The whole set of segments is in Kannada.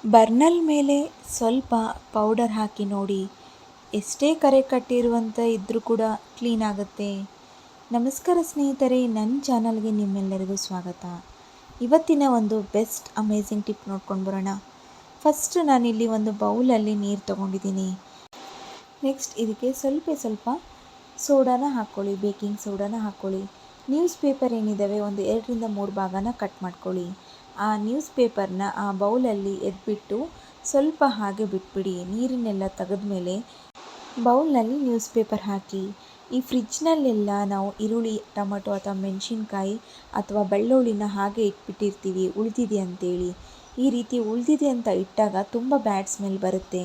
ಬರ್ನಲ್ ಮೇಲೆ ಸ್ವಲ್ಪ ಪೌಡರ್ ಹಾಕಿ ನೋಡಿ, ಎಷ್ಟೇ ಕರೆ ಕಟ್ಟಿರುವಂಥ ಇದ್ದರೂ ಕೂಡ ಕ್ಲೀನ್ ಆಗುತ್ತೆ. ನಮಸ್ಕಾರ ಸ್ನೇಹಿತರೆ, ನನ್ನ ಚಾನಲ್ಗೆ ನಿಮ್ಮೆಲ್ಲರಿಗೂ ಸ್ವಾಗತ. ಇವತ್ತಿನ ಒಂದು ಬೆಸ್ಟ್ ಅಮೇಝಿಂಗ್ ಟಿಪ್ ನೋಡ್ಕೊಂಡು ಬರೋಣ. ಫಸ್ಟ್ ನಾನಿಲ್ಲಿ ಒಂದು ಬೌಲಲ್ಲಿ ನೀರು ತೊಗೊಂಡಿದ್ದೀನಿ. ನೆಕ್ಸ್ಟ್ ಇದಕ್ಕೆ ಸ್ವಲ್ಪ ಸೋಡಾನ ಹಾಕ್ಕೊಳ್ಳಿ, ಬೇಕಿಂಗ್ ಸೋಡಾನ ಹಾಕ್ಕೊಳ್ಳಿ. ನ್ಯೂಸ್ ಪೇಪರ್ ಏನಿದ್ದಾವೆ ಒಂದು 2ರಿಂದ 3 ಭಾಗನ ಕಟ್ ಮಾಡ್ಕೊಳ್ಳಿ. ಆ ನ್ಯೂಸ್ ಪೇಪರ್ನ ಆ ಬೌಲಲ್ಲಿ ಎದ್ಬಿಟ್ಟು ಸ್ವಲ್ಪ ಹಾಗೆ ಬಿಟ್ಬಿಡಿ. ನೀರನ್ನೆಲ್ಲ ತೆಗೆದ್ಮೇಲೆ ಬೌಲ್ನಲ್ಲಿ ನ್ಯೂಸ್ ಪೇಪರ್ ಹಾಕಿ. ಈ ಫ್ರಿಜ್ನಲ್ಲೆಲ್ಲ ನಾವು ಈರುಳ್ಳಿ, ಟೊಮೆಟೊ ಅಥವಾ ಮೆಣಸಿನ್ಕಾಯಿ ಅಥವಾ ಬೆಳ್ಳುಳ್ಳಿನ ಹಾಗೆ ಇಟ್ಬಿಟ್ಟಿರ್ತೀವಿ ಉಳಿದಿದೆ ಅಂತೇಳಿ. ಈ ರೀತಿ ಉಳಿದಿದೆ ಅಂತ ಇಟ್ಟಾಗ ತುಂಬ ಬ್ಯಾಡ್ ಸ್ಮೆಲ್ ಬರುತ್ತೆ.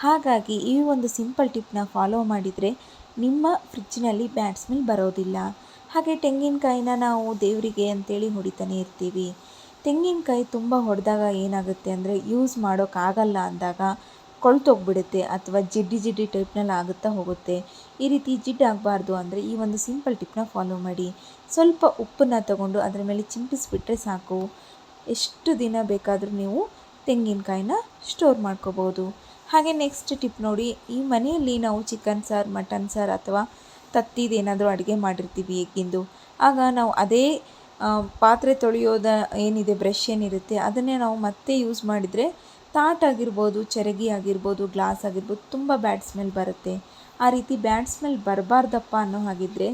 ಹಾಗಾಗಿ ಈ ಒಂದು ಸಿಂಪಲ್ ಟಿಪ್ನ ಫಾಲೋ ಮಾಡಿದರೆ ನಿಮ್ಮ ಫ್ರಿಜ್ನಲ್ಲಿ ಬ್ಯಾಡ್ ಸ್ಮೆಲ್ ಬರೋದಿಲ್ಲ. ಹಾಗೆ ತೆಂಗಿನಕಾಯಿನ ನಾವು ದೇವರಿಗೆ ಅಂತೇಳಿ ಹೊಡಿತಾನೆ ಇರ್ತೀವಿ. ತೆಂಗಿನಕಾಯಿ ತುಂಬ ಹೊಡೆದಾಗ ಏನಾಗುತ್ತೆ ಅಂದರೆ ಯೂಸ್ ಮಾಡೋಕ್ಕಾಗಲ್ಲ ಅಂದಾಗ ಕೊಳ್ತೋಗ್ಬಿಡುತ್ತೆ ಅಥವಾ ಜಿಡ್ಡಿ ಟೈಪ್ನಲ್ಲಿ ಆಗುತ್ತಾ ಹೋಗುತ್ತೆ. ಈ ರೀತಿ ಜಿಡ್ಡು ಆಗಬಾರ್ದು ಅಂದರೆ ಈ ಒಂದು ಸಿಂಪಲ್ ಟಿಪ್ನ ಫಾಲೋ ಮಾಡಿ. ಸ್ವಲ್ಪ ಉಪ್ಪನ್ನು ತಗೊಂಡು ಅದರ ಮೇಲೆ ಚಿಂಪಿಸ್ಬಿಟ್ರೆ ಸಾಕು. ಎಷ್ಟು ದಿನ ಬೇಕಾದರೂ ನೀವು ತೆಂಗಿನಕಾಯಿನ ಸ್ಟೋರ್ ಮಾಡ್ಕೋಬೋದು. ಹಾಗೆ ನೆಕ್ಸ್ಟ್ ಟಿಪ್ ನೋಡಿ, ಈ ಮನೆಯಲ್ಲಿ ನಾವು ಚಿಕನ್ ಸಾರು, ಮಟನ್ ಸಾರು ಅಥವಾ ತತ್ತಿದೇನಾದರೂ ಅಡುಗೆ ಮಾಡಿರ್ತೀವಿ ಎಗ್ಗಿಂದು. ಆಗ ನಾವು ಅದೇ ಪಾತ್ರೆ ತೊಳೆಯೋದ ಏನಿದೆ ಬ್ರಷ್ ಏನಿರುತ್ತೆ ಅದನ್ನೇ ನಾವು ಮತ್ತೆ ಯೂಸ್ ಮಾಡಿದರೆ ತಾಟಾಗಿರ್ಬೋದು, ಚರಗಿ ಆಗಿರ್ಬೋದು, ಗ್ಲಾಸ್ ಆಗಿರ್ಬೋದು ತುಂಬ ಬ್ಯಾಡ್ ಸ್ಮೆಲ್ ಬರುತ್ತೆ. ಆ ರೀತಿ ಬ್ಯಾಡ್ ಸ್ಮೆಲ್ ಬರಬಾರ್ದಪ್ಪ ಅನ್ನೋ ಹಾಗಿದ್ದರೆ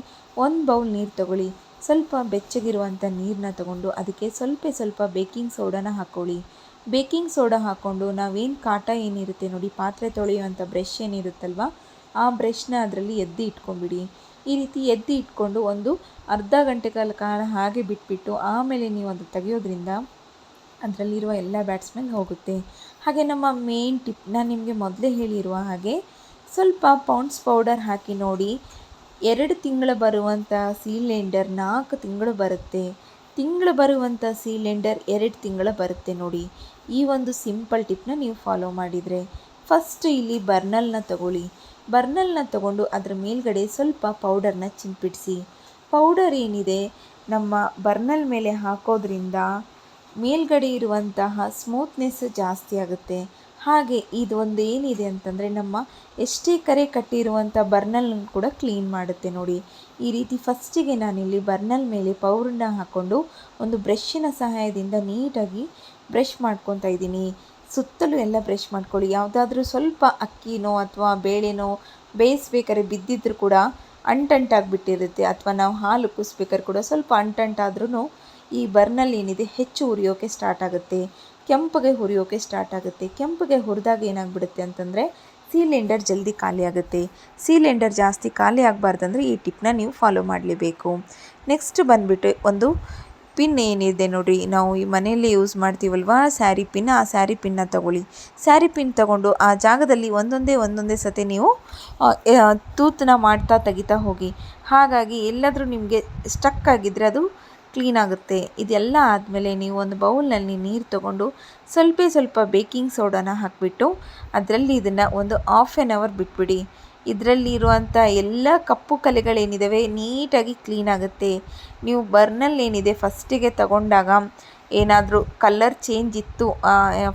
ಒಂದು ಬೌಲ್ ನೀರು ತಗೊಳ್ಳಿ. ಸ್ವಲ್ಪ ಬೆಚ್ಚಗಿರುವಂಥ ನೀರನ್ನ ತಗೊಂಡು ಅದಕ್ಕೆ ಸ್ವಲ್ಪ ಬೇಕಿಂಗ್ ಸೋಡಾನ ಹಾಕ್ಕೊಳ್ಳಿ. ಬೇಕಿಂಗ್ ಸೋಡಾ ಹಾಕ್ಕೊಂಡು ನಾವೇನು ಕಾಟ ಏನಿರುತ್ತೆ ನೋಡಿ, ಪಾತ್ರೆ ತೊಳೆಯುವಂಥ ಬ್ರಷ್ ಏನಿರುತ್ತಲ್ವ ಆ ಬ್ರಷ್ನ ಅದರಲ್ಲಿ ಎತ್ತಿ ಇಟ್ಕೊಂಡ್ಬಿಡಿ. ಈ ರೀತಿ ಎತ್ತಿ ಇಟ್ಕೊಂಡು ಒಂದು ಅರ್ಧ ಗಂಟೆ ಕಾಲ ಹಾಗೆ ಬಿಟ್ಬಿಟ್ಟು ಆಮೇಲೆ ನೀವು ಅದು ತೆಗೆಯೋದ್ರಿಂದ ಅದರಲ್ಲಿರುವ ಎಲ್ಲ ಬ್ಯಾಡ್ ಸ್ಮೆಲ್ ಹೋಗುತ್ತೆ. ಹಾಗೆ ನಮ್ಮ ಮೇನ್ ಟಿಪ್ ನಾನು ನಿಮಗೆ ಮೊದಲೇ ಹೇಳಿರುವ ಹಾಗೆ ಸ್ವಲ್ಪ ಪೌಂಡ್ಸ್ ಪೌಡರ್ ಹಾಕಿ ನೋಡಿ. 2 ತಿಂಗಳು ಬರುವಂಥ ಸಿಲಿಂಡರ್ 4 ತಿಂಗಳು ಬರುತ್ತೆ. ತಿಂಗಳು ಬರುವಂಥ ಸಿಲಿಂಡರ್ 2 ತಿಂಗಳು ಬರುತ್ತೆ ನೋಡಿ. ಈ ಒಂದು ಸಿಂಪಲ್ ಟಿಪ್ನ ನೀವು ಫಾಲೋ ಮಾಡಿದರೆ. ಫಸ್ಟ್ ಇಲ್ಲಿ ಬರ್ನಲ್ನ ತಗೊಳ್ಳಿ. ಬರ್ನಲ್ನ ತಗೊಂಡು ಅದರ ಮೇಲ್ಗಡೆ ಸ್ವಲ್ಪ ಪೌಡರ್ನ ಚಿಂಪಿಡಿಸಿ. ಪೌಡರ್ ಏನಿದೆ ನಮ್ಮ ಬರ್ನಲ್ ಮೇಲೆ ಹಾಕೋದ್ರಿಂದ ಮೇಲ್ಗಡೆ ಇರುವಂತಹ ಸ್ಮೂತ್ನೆಸ್ ಜಾಸ್ತಿ ಆಗುತ್ತೆ. ಹಾಗೆ ಇದು ಒಂದು ಏನಿದೆ ಅಂತಂದರೆ ನಮ್ಮ ಎಷ್ಟೇ ಕರೆ ಕಟ್ಟಿರುವಂಥ ಬರ್ನಲ್ ಕೂಡ ಕ್ಲೀನ್ ಮಾಡುತ್ತೆ ನೋಡಿ. ಈ ರೀತಿ ಫಸ್ಟಿಗೆ ನಾನಿಲ್ಲಿ ಬರ್ನಲ್ ಮೇಲೆ ಪೌಡರ್ನ ಹಾಕ್ಕೊಂಡು ಒಂದು ಬ್ರಷ್ಷಿನ ಸಹಾಯದಿಂದ ನೀಟಾಗಿ ಬ್ರಷ್ ಮಾಡ್ಕೊತಾ ಇದ್ದೀನಿ. ಸುತ್ತಲೂ ಎಲ್ಲ ಬ್ರಷ್ ಮಾಡ್ಕೊಳ್ಳಿ. ಯಾವುದಾದ್ರೂ ಸ್ವಲ್ಪ ಅಕ್ಕಿನೋ ಅಥವಾ ಬೇಳೆನೋ ಬೇಯಿಸ್ಬೇಕಾದ್ರೆ ಬಿದ್ದಿದ್ರೂ ಕೂಡ ಅಂಟಂಟಾಗಿಬಿಟ್ಟಿರುತ್ತೆ, ಅಥವಾ ನಾವು ಹಾಲು ಕುದಿಸ್ಬೇಕಾದ್ರೆ ಕೂಡ ಸ್ವಲ್ಪ ಅಂಟಂಟಾದ್ರೂ ಈ ಬರ್ನಲ್ ಏನಿದೆ ಹೆಚ್ಚು ಉರಿಯೋಕ್ಕೆ ಸ್ಟಾರ್ಟ್ ಆಗುತ್ತೆ, ಕೆಂಪಗೆ ಹುರಿಯೋಕ್ಕೆ ಸ್ಟಾರ್ಟ್ ಆಗುತ್ತೆ. ಕೆಂಪಗೆ ಹುರಿದಾಗ ಏನಾಗ್ಬಿಡುತ್ತೆ ಅಂತಂದರೆ ಸಿಲಿಂಡರ್ ಜಲ್ದಿ ಖಾಲಿ ಆಗುತ್ತೆ. ಸಿಲಿಂಡರ್ ಜಾಸ್ತಿ ಖಾಲಿ ಆಗಬಾರ್ದಂದ್ರೆ ಈ ಟಿಪ್ನ ನೀವು ಫಾಲೋ ಮಾಡಲೇಬೇಕು. ನೆಕ್ಸ್ಟ್ ಬಂದುಬಿಟ್ಟು ಒಂದು ಪಿನ್ ಏನಿದೆ ನೋಡಿ, ನಾವು ಈ ಮನೆಯಲ್ಲೇ ಯೂಸ್ ಮಾಡ್ತೀವಲ್ವ ಸ್ಯಾರಿ ಪಿನ್, ಆ ಸ್ಯಾರಿ ಪಿನ್ನ ತಗೊಳ್ಳಿ. ಸ್ಯಾರಿ ಪಿನ್ ತಗೊಂಡು ಆ ಜಾಗದಲ್ಲಿ ಒಂದೊಂದೇ ಸತಿ ನೀವು ತೂತನ್ನ ಮಾಡ್ತಾ ತೆಗಿತಾ ಹೋಗಿ. ಹಾಗಾಗಿ ಎಲ್ಲಾದರೂ ನಿಮಗೆ ಸ್ಟಕ್ ಆಗಿದ್ದರೆ ಅದು ಕ್ಲೀನ್ ಆಗುತ್ತೆ. ಇದೆಲ್ಲ ಆದಮೇಲೆ ನೀವು ಒಂದು ಬೌಲ್ನಲ್ಲಿ ನೀರು ತಗೊಂಡು ಸ್ವಲ್ಪ ಬೇಕಿಂಗ್ ಸೋಡಾನ ಹಾಕಿಬಿಟ್ಟು ಅದರಲ್ಲಿ ಇದನ್ನು ಒಂದು 1/2 ಅವರ್ ಬಿಟ್ಬಿಡಿ. ಇದರಲ್ಲಿ ಇರುವಂಥ ಎಲ್ಲ ಕಪ್ಪು ಕಲೆಗಳೇನಿದ್ದಾವೆ ನೀಟಾಗಿ ಕ್ಲೀನ್ ಆಗುತ್ತೆ. ನೀವು ಬರ್ನಲ್ ಏನಿದೆ ಫಸ್ಟಿಗೆ ತಗೊಂಡಾಗ ಏನಾದರೂ ಕಲರ್ ಚೇಂಜ್ ಇತ್ತು,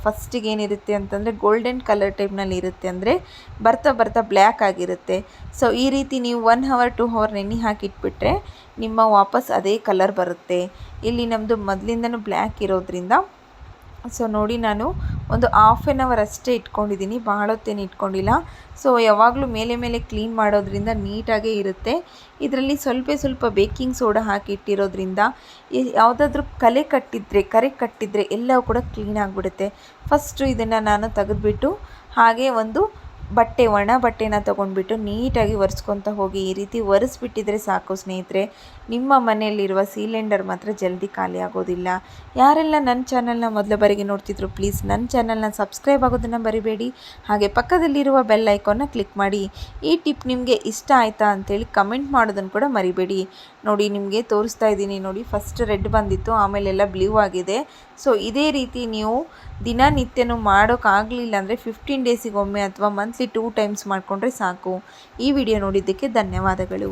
ಫಸ್ಟಿಗೆ ಏನಿರುತ್ತೆ ಅಂತಂದರೆ ಗೋಲ್ಡನ್ ಕಲರ್ ಟೈಪ್ನಲ್ಲಿ ಇರುತ್ತೆ, ಅಂದರೆ ಬರ್ತಾ ಬ್ಲ್ಯಾಕ್ ಆಗಿರುತ್ತೆ. ಸೊ ಈ ರೀತಿ ನೀವು 1 ಅವರ್ 2 ಅವರ್ ನೆನೆ ಹಾಕಿಟ್ಬಿಟ್ರೆ ನಿಮ್ಮ ವಾಪಸ್ ಅದೇ ಕಲರ್ ಬರುತ್ತೆ. ಇಲ್ಲಿ ನಮ್ಮದು ಮೊದಲಿಂದನೂ ಬ್ಲ್ಯಾಕ್ ಇರೋದ್ರಿಂದ ಸೊ ನೋಡಿ, ನಾನು ಒಂದು 1/2 ಅವರ್ ಅಷ್ಟೇ ಇಟ್ಕೊಂಡಿದ್ದೀನಿ, ಭಾಳ ಹೊತ್ತೇನು ಇಟ್ಕೊಂಡಿಲ್ಲ. ಸೊ ಯಾವಾಗಲೂ ಮೇಲೆ ಕ್ಲೀನ್ ಮಾಡೋದ್ರಿಂದ ನೀಟಾಗೇ ಇರುತ್ತೆ. ಇದರಲ್ಲಿ ಸ್ವಲ್ಪ ಬೇಕಿಂಗ್ ಸೋಡಾ ಹಾಕಿ ಇಟ್ಟಿರೋದ್ರಿಂದ ಯಾವುದಾದ್ರೂ ಕರೆ ಕಟ್ಟಿದ್ರೆ ಎಲ್ಲವೂ ಕೂಡ ಕ್ಲೀನ್ ಆಗಿಬಿಡುತ್ತೆ. ಫಸ್ಟು ಇದನ್ನು ನಾನು ತೆಗೆದುಬಿಟ್ಟು ಹಾಗೆ ಒಂದು ಒಣ ಬಟ್ಟೆನ ತೊಗೊಂಡ್ಬಿಟ್ಟು ನೀಟಾಗಿ ಒರೆಸ್ಕೊತಾ ಹೋಗಿ. ಈ ರೀತಿ ಒರೆಸ್ಬಿಟ್ಟಿದ್ರೆ ಸಾಕು ಸ್ನೇಹಿತರೆ, ನಿಮ್ಮ ಮನೆಯಲ್ಲಿರುವ ಸಿಲಿಂಡರ್ ಮಾತ್ರ ಜಲ್ದಿ ಖಾಲಿ ಆಗೋದಿಲ್ಲ. ಯಾರೆಲ್ಲ ನನ್ನ ಚಾನಲ್ನ ಮೊದಲ ಬಾರಿಗೆ ನೋಡ್ತಿದ್ರು ಪ್ಲೀಸ್ ನನ್ನ ಚಾನಲ್ನ ಸಬ್ಸ್ಕ್ರೈಬ್ ಆಗೋದನ್ನು ಮರಿಬೇಡಿ. ಹಾಗೆ ಪಕ್ಕದಲ್ಲಿರುವ ಬೆಲ್ ಐಕಾನ್ನ ಕ್ಲಿಕ್ ಮಾಡಿ. ಈ ಟಿಪ್ ನಿಮಗೆ ಇಷ್ಟ ಆಯಿತಾ ಅಂತೇಳಿ ಕಮೆಂಟ್ ಮಾಡೋದನ್ನು ಕೂಡ ಮರಿಬೇಡಿ. ನೋಡಿ, ನಿಮಗೆ ತೋರಿಸ್ತಾ ಇದ್ದೀನಿ ನೋಡಿ, ಫಸ್ಟ್ ರೆಡ್ ಬಂದಿತ್ತು, ಆಮೇಲೆಲ್ಲ ಬ್ಲೂ ಆಗಿದೆ. ಸೊ ಇದೇ ರೀತಿ ನೀವು ದಿನನಿತ್ಯನೂ ಮಾಡೋಕ್ಕಾಗಲಿಲ್ಲ ಅಂದರೆ 15 ಡೇಸಿಗೊಮ್ಮೆ ಅಥವಾ ಮಂತ್ಲಿ 2 ಟೈಮ್ಸ್ ಮಾಡಿಕೊಂಡ್ರೆ ಸಾಕು. ಈ ವಿಡಿಯೋ ನೋಡಿದ್ದಕ್ಕೆ ಧನ್ಯವಾದಗಳು.